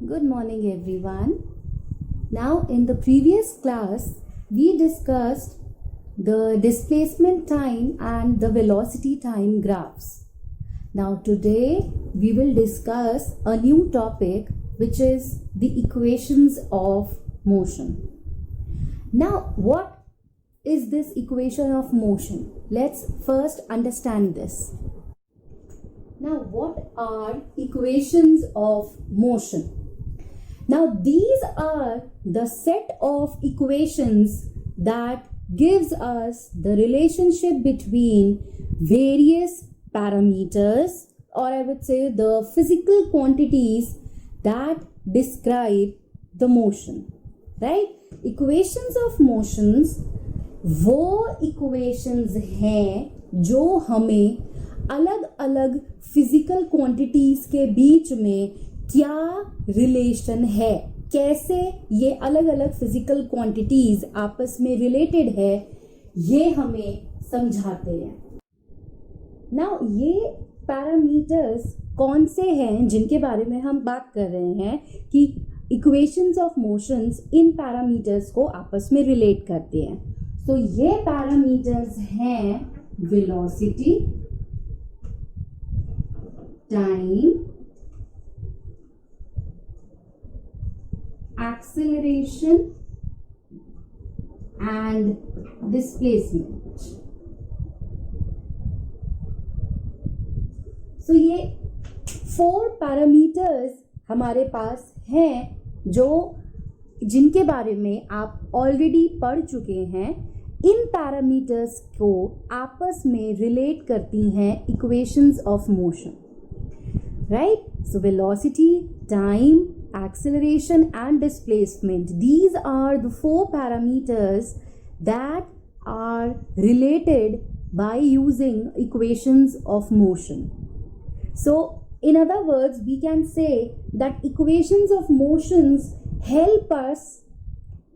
Good morning, everyone. Now, in the previous class, we discussed the displacement time and the velocity time graphs. Now, today we will discuss a new topic, which is the equations of motion. Now, what is this equation of motion? Let's first understand this. Now, what are equations of motion? Now, these are the set of equations that gives us the relationship between various parameters, or I would say the physical quantities that describe the motion, right? Equations of motions वो equations हैं जो हमें अलग अलग physical quantities के बीच में क्या relation है, कैसे ये अलग अलग फिजिकल क्वांटिटीज आपस में रिलेटेड है, ये हमें समझाते हैं. नाउ ये पैरामीटर्स कौन से हैं जिनके बारे में हम बात कर रहे हैं कि equations of motions in parameters को आपस में रिलेट करते हैं. तो ये पैरामीटर्स हैं velocity, time, acceleration and displacement. So ये 4 पैरामीटर्स हमारे पास हैं जो जिनके बारे में आप ऑलरेडी पढ़ चुके हैं. इन पैरामीटर्स को आपस में रिलेट करती हैं equations of motion, right? So velocity, time, acceleration and displacement, these are the 4 parameters that are related by using equations of motion. So in other words, we can say that equations of motions help us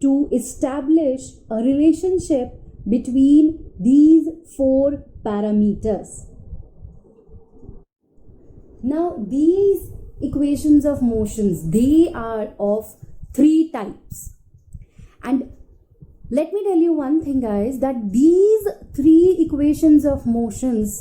to establish a relationship between these 4 parameters. Now these equations of motions, they are of 3 types, and let me tell you one thing, guys, that these 3 equations of motions,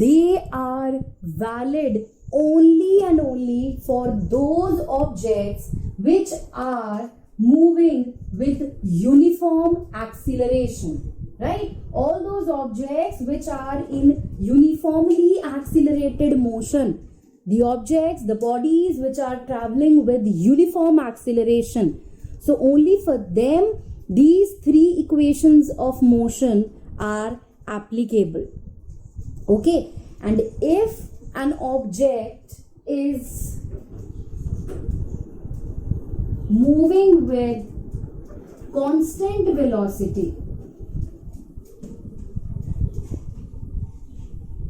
they are valid only and only for those objects which are moving with uniform acceleration, right? All those objects which are in uniformly accelerated motion, the objects, the bodies which are traveling with uniform acceleration, so only for them these 3 equations of motion are applicable. Okay, and if an object is moving with constant velocity,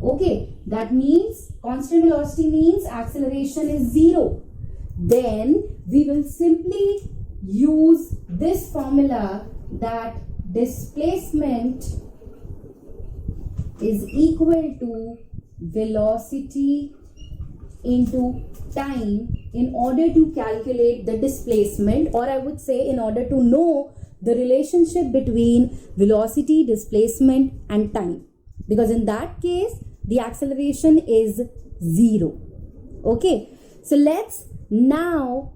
okay, that means constant velocity means acceleration is 0. Then we will simply use this formula that displacement is equal to velocity into time in order to calculate the displacement, or I would say in order to know the relationship between velocity, displacement and time, because in that case the acceleration is 0. Okay, so let's now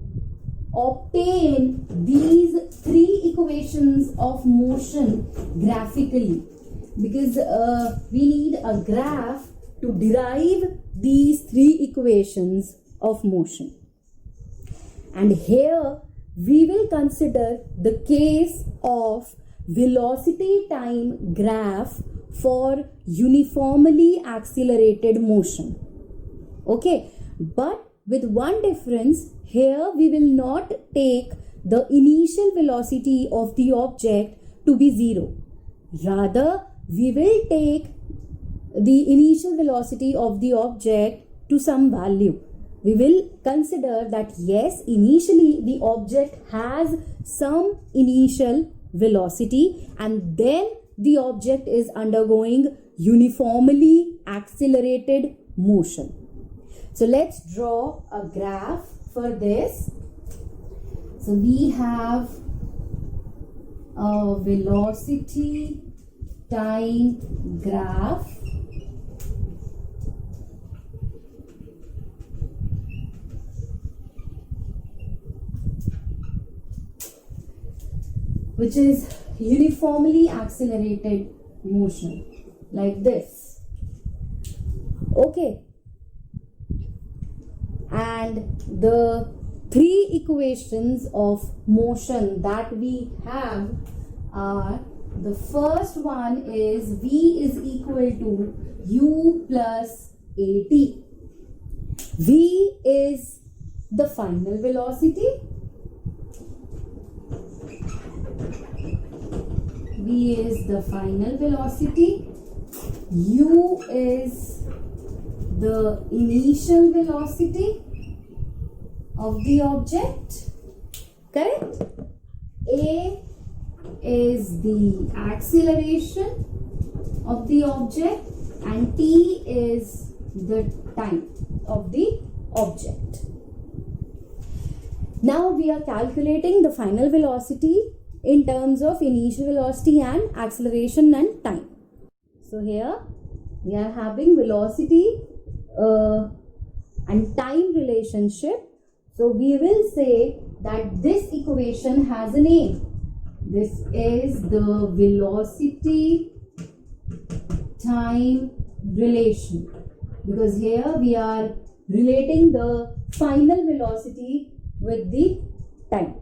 obtain these 3 equations of motion graphically, because we need a graph to derive these 3 equations of motion. And here we will consider the case of velocity time graph for uniformly accelerated motion. Okay, but with one difference, here we will not take the initial velocity of the object to be 0. Rather, we will take the initial velocity of the object to some value. We will consider that yes, initially the object has some initial velocity and then the object is undergoing uniformly accelerated motion. So let's draw a graph for this. So we have a velocity time graph. Which is uniformly accelerated motion, like this. Okay. And the three equations of motion that we have are, the first one is V is equal to U plus AT. V is the final velocity. V is the final velocity. U is the initial velocity of the object. Correct? A is the acceleration of the object and T is the time of the object. Now we are calculating the final velocity in terms of initial velocity and acceleration and time. So here we are having velocity and time relationship. So we will say that this equation has a name. This is the velocity time relation, because here we are relating the final velocity with the time.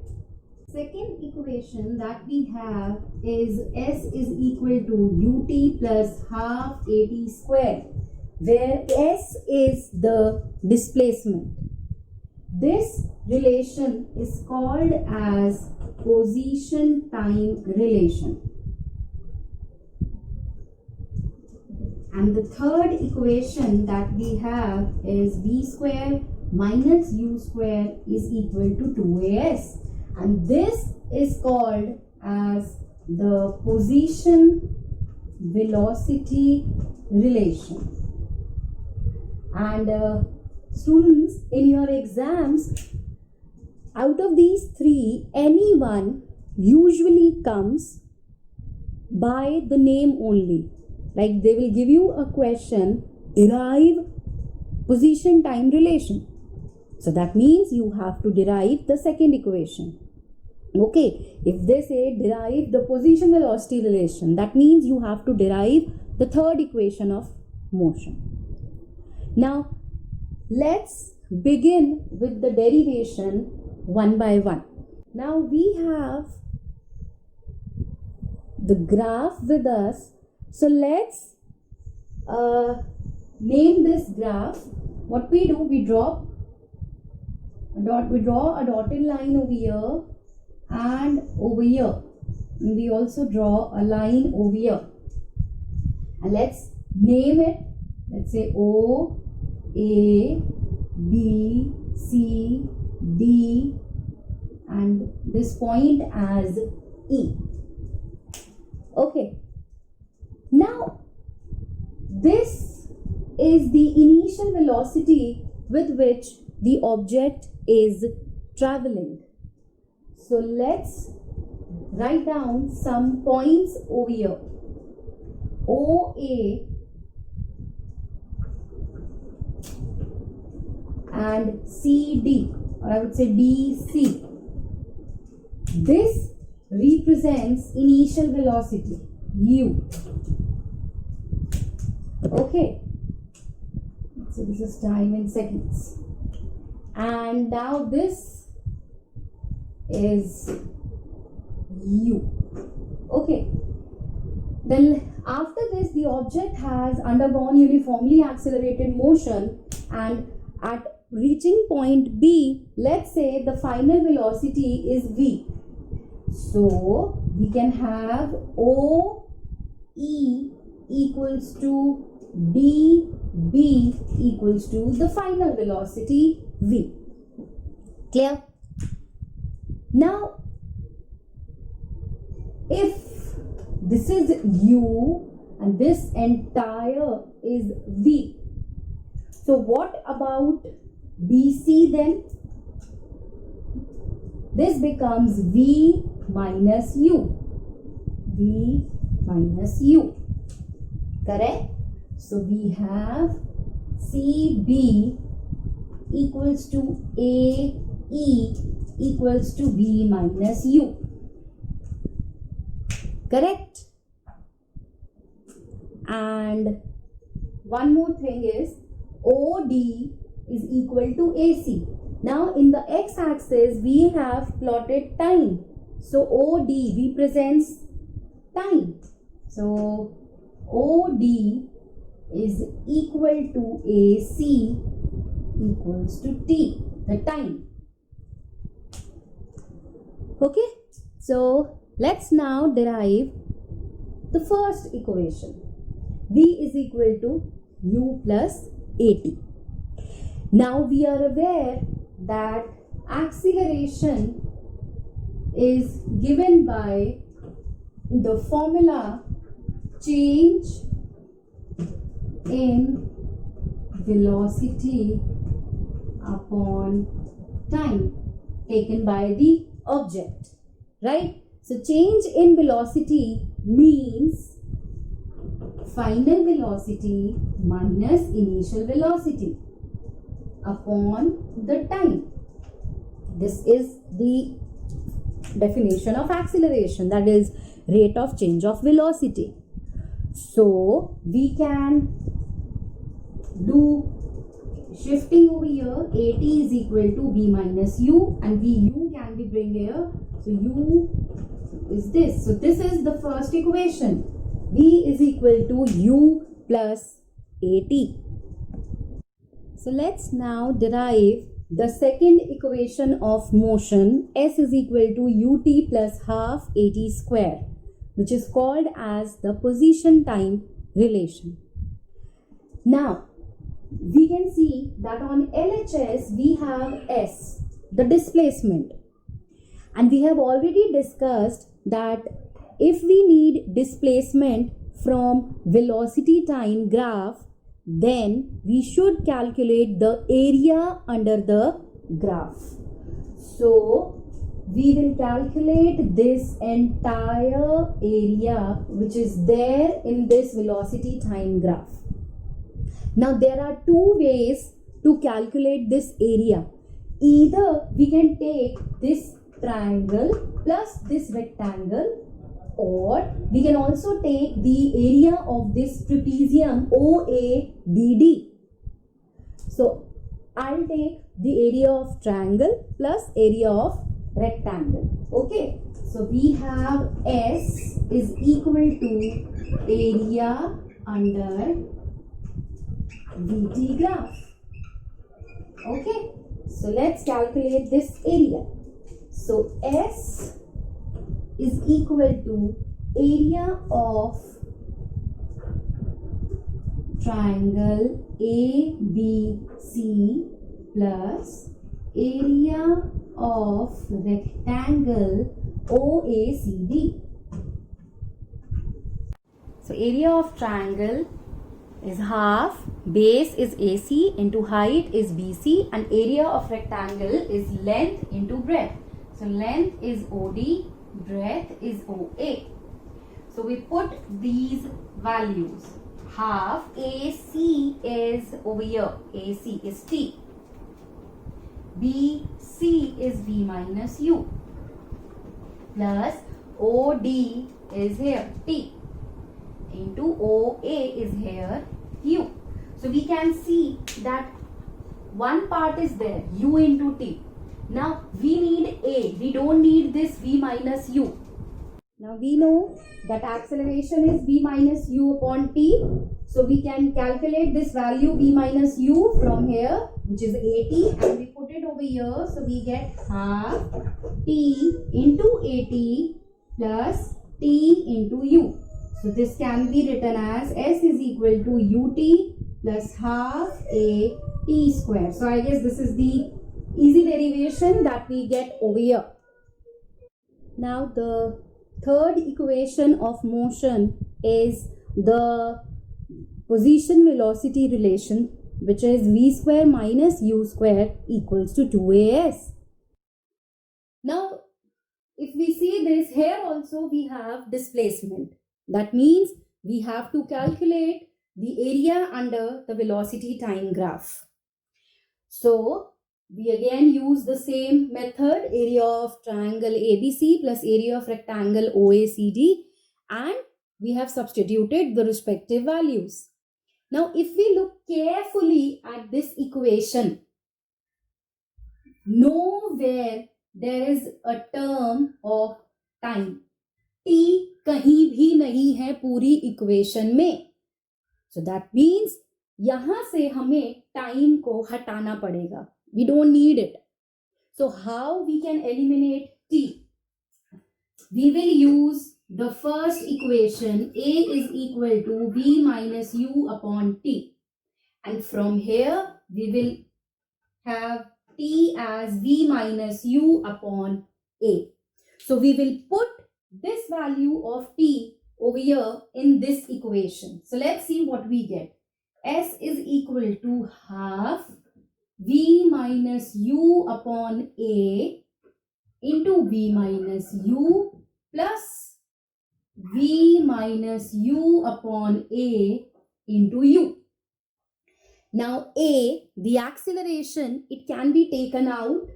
Second equation that we have is S is equal to ut plus half at square, where S is the displacement. This relation is called as position time relation. And the third equation that we have is V square minus U square is equal to 2AS. And this is called as the position velocity relation. And students, in your exams, out of these three, any one usually comes by the name only. Like they will give you a question, derive position time relation. So that means you have to derive the second equation. Okay, if they say derive the position velocity relation, that means you have to derive the third equation of motion. Now, let's begin with the derivation one by one. Now we have the graph with us. So let's name this graph. What we do, we draw a dotted line over here and over here. And we also draw a line over here. And let's name it. Let's say O, A, B, C, D, and this point as E. Okay. Now, this is the initial velocity with which the object is traveling. So let's write down some points over here. OA and CD, or I would say DC. This represents initial velocity, U. Okay. So this is time in seconds. And now this is U. Okay. Then after this, the object has undergone uniformly accelerated motion, and at reaching point B, let's say the final velocity is V. So we can have OE equals to dB equals to the final velocity V. Clear? Now, if this is U and this entire is v. So what about BC then? This becomes v minus u. V minus u. Correct? So we have CB equals to AE equals to V minus U. Correct? And one more thing is OD is equal to AC. Now in the x-axis we have plotted time. So OD represents time. So OD is equal to AC equals to T, the time. Okay, so let's now derive the first equation. V is equal to U plus AT. Now we are aware that acceleration is given by the formula change in velocity upon time taken by the object, right? So change in velocity means final velocity minus initial velocity upon the time. This is the definition of acceleration, that is rate of change of velocity. So we can do shifting over here. AT is equal to V minus U, and VU can be bring here. So U is this. So this is the first equation. V is equal to U plus AT. So let's now derive the second equation of motion. S is equal to UT plus half AT square, which is called as the position time relation. Now we can see that on LHS we have S, the displacement, and we have already discussed that if we need displacement from velocity time graph, then we should calculate the area under the graph. So we will calculate this entire area which is there in this velocity time graph. Now there are two ways to calculate this area. Either we can take this triangle plus this rectangle, or we can also take the area of this trapezium OABD. So I'll take the area of triangle plus area of rectangle. Okay, so we have S is equal to area under VT graph. Okay, so let's calculate this area. So S is equal to area of triangle ABC plus area of rectangle OACD. So area of triangle is half, base is AC into height is BC, and area of rectangle is length into breadth. So length is OD, breadth is OA. So we put these values. Half AC is over here, AC is T. BC is V minus U plus OD is here T into OA is here U. So we can see that one part is there, U into T. Now we need A, we don't need this V minus U. Now we know that acceleration is V minus U upon T. So we can calculate this value V minus U from here, which is 80, and we put it over here. So we get half T into 80 plus T into U. So this can be written as S is equal to UT plus half A T square. So I guess this is the easy derivation that we get over here. Now the third equation of motion is the position velocity relation, which is v square minus u square equals to 2as. Now, if we see this, here also we have displacement. That means we have to calculate the area under the velocity time graph. So, we again use the same method, area of triangle ABC plus area of rectangle OACD, and we have substituted the respective values. Now, if we look carefully at this equation, nowhere there is a term of time. T कहीं भी नहीं है पूरी equation में. So that means यहाँ से हमें time को हटाना पड़ेगा. We don't need it. So how we can eliminate T? We will use the first equation, A is equal to V minus U upon T. And from here, we will have T as V minus U upon A. So we will put this value of T over here in this equation. So let's see what we get. S is equal to half V minus U upon A into V minus U plus V minus U upon A into U. Now A, the acceleration, it can be taken out,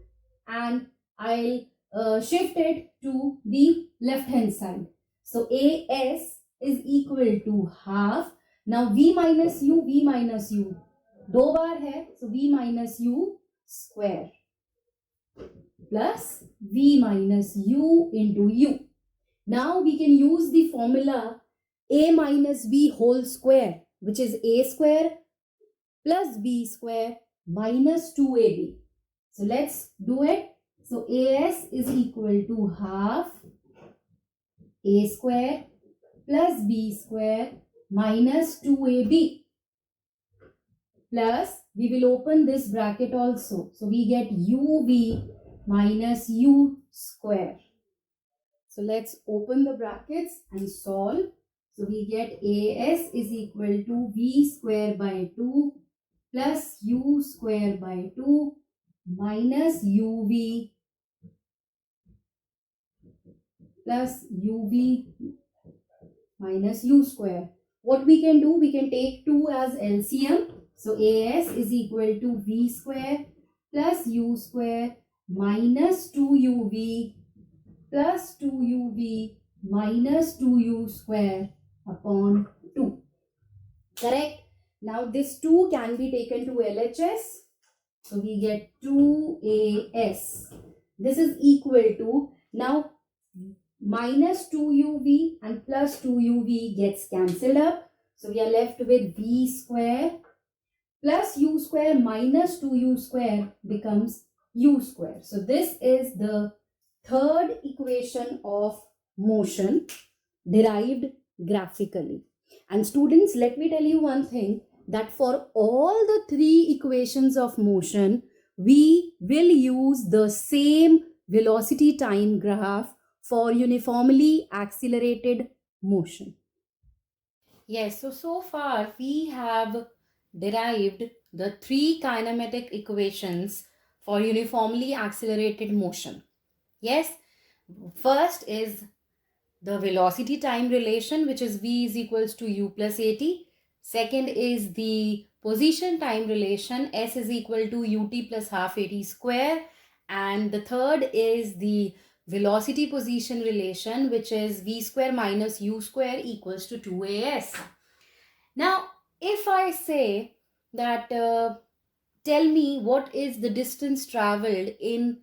and I'll shift it to the left hand side. So AS is equal to half. Now V minus U, दो बार है, so V minus U square plus V minus U into U. Now we can use the formula A minus B whole square, which is A square plus B square minus 2AB. So let's do it. So AS is equal to half A square plus B square minus 2AB. Plus, we will open this bracket also. So we get UV minus U square. So let's open the brackets and solve. So we get AS is equal to V square by 2 plus U square by 2 minus UV plus UV minus U square. What we can do, we can take 2 as LCM. So AS is equal to V square plus U square minus 2UV plus 2UV minus 2U square upon 2. Correct? Now this 2 can be taken to LHS. So we get 2AS. This is equal to, now minus 2UV and plus 2UV gets cancelled up. So we are left with V square plus U square minus 2U square becomes U square. So this is the third equation of motion derived graphically. And students, let me tell you one thing, that for all the three equations of motion, we will use the same velocity time graph for uniformly accelerated motion. Yes, so far we have derived the three kinematic equations for uniformly accelerated motion. Yes, first is the velocity time relation, which is V is equals to U plus AT. Second is the position time relation, S is equal to UT plus half AT square. And the third is the velocity position relation, which is V square minus U square equals to 2AS. Now, if I say that, tell me what is the distance traveled in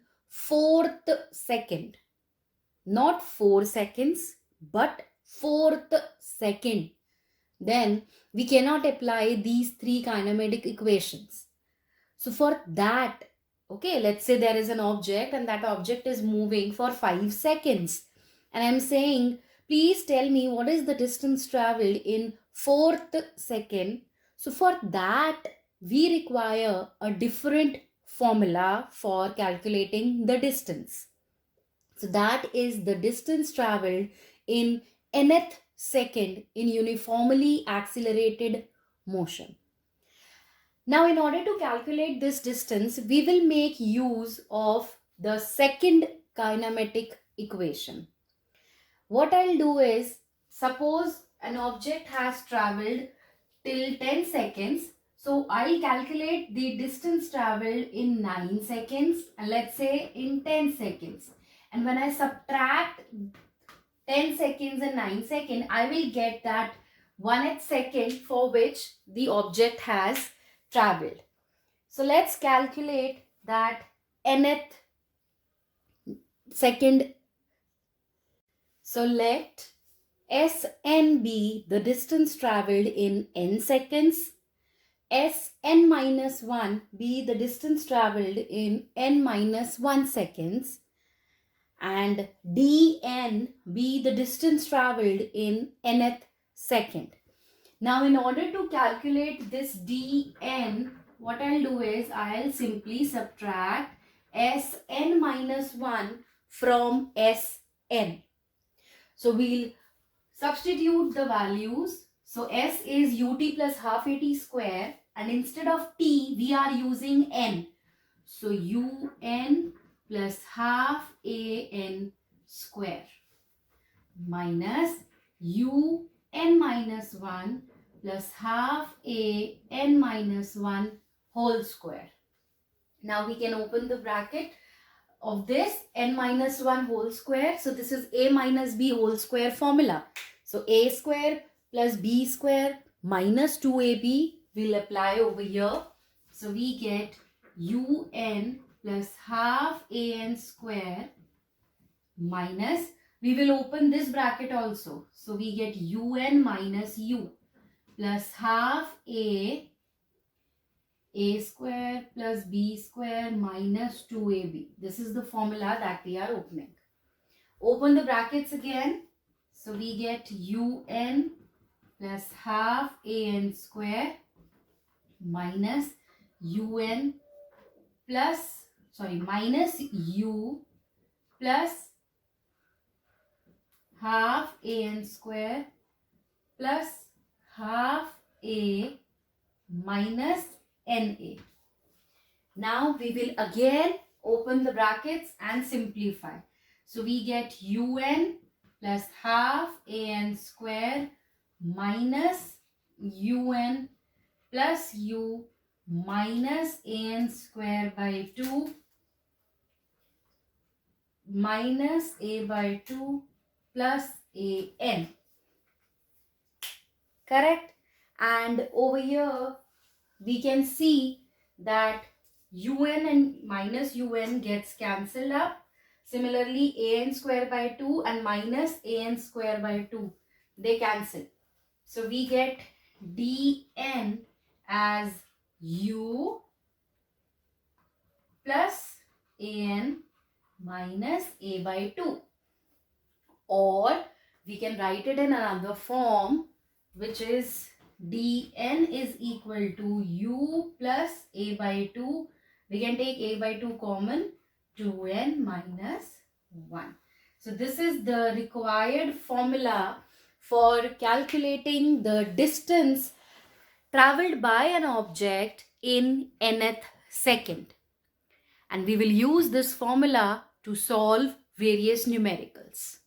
4th second, not 4 seconds, but 4th second, then we cannot apply these three kinematic equations. So for that, okay, let's say there is an object and that object is moving for 5 seconds. And I'm saying, please tell me what is the distance traveled in 4th second. So for that, we require a different formula for calculating the distance. So that is the distance traveled in nth second in uniformly accelerated motion. Now, in order to calculate this distance, we will make use of the second kinematic equation. What I'll do is, suppose an object has traveled till 10 seconds. So I'll calculate the distance traveled in 9 seconds and let's say in 10 seconds. And when I subtract 10 seconds and 9 seconds, I will get that 1th second for which the object has traveled. So let's calculate that nth second. So let Sn be the distance traveled in n seconds, Sn minus 1 be the distance traveled in n minus 1 seconds, and dn be the distance traveled in nth second. Now, in order to calculate this dn, what I'll do is I'll simply subtract Sn minus 1 from Sn. So we'll substitute the values. So S is ut plus half at square, and instead of t we are using n. So un plus half an square minus un minus 1 plus half an minus 1 whole square. Now we can open the bracket of this n minus 1 whole square. So this is a minus b whole square formula. So a square plus b square minus 2ab will apply over here. So we get un plus half an square minus, we will open this bracket also. So we get un minus u plus half a square plus b square minus 2ab. This is the formula that we are opening. Open the brackets again. So we get un plus half an square minus minus u plus half an square plus half a minus na. Now we will again open the brackets and simplify. So we get un plus half an square minus un plus u minus an square by 2 minus a by 2 plus an. Correct? And over here we can see that un and minus un gets cancelled up. Similarly, an square by 2 and minus an square by 2, they cancel. So we get dn as u plus an minus a by 2. Or we can write it in another form, which is dn is equal to u plus a by 2. We can take a by 2 common, 2n minus 1. So this is the required formula for calculating the distance traveled by an object in nth second. And we will use this formula to solve various numericals.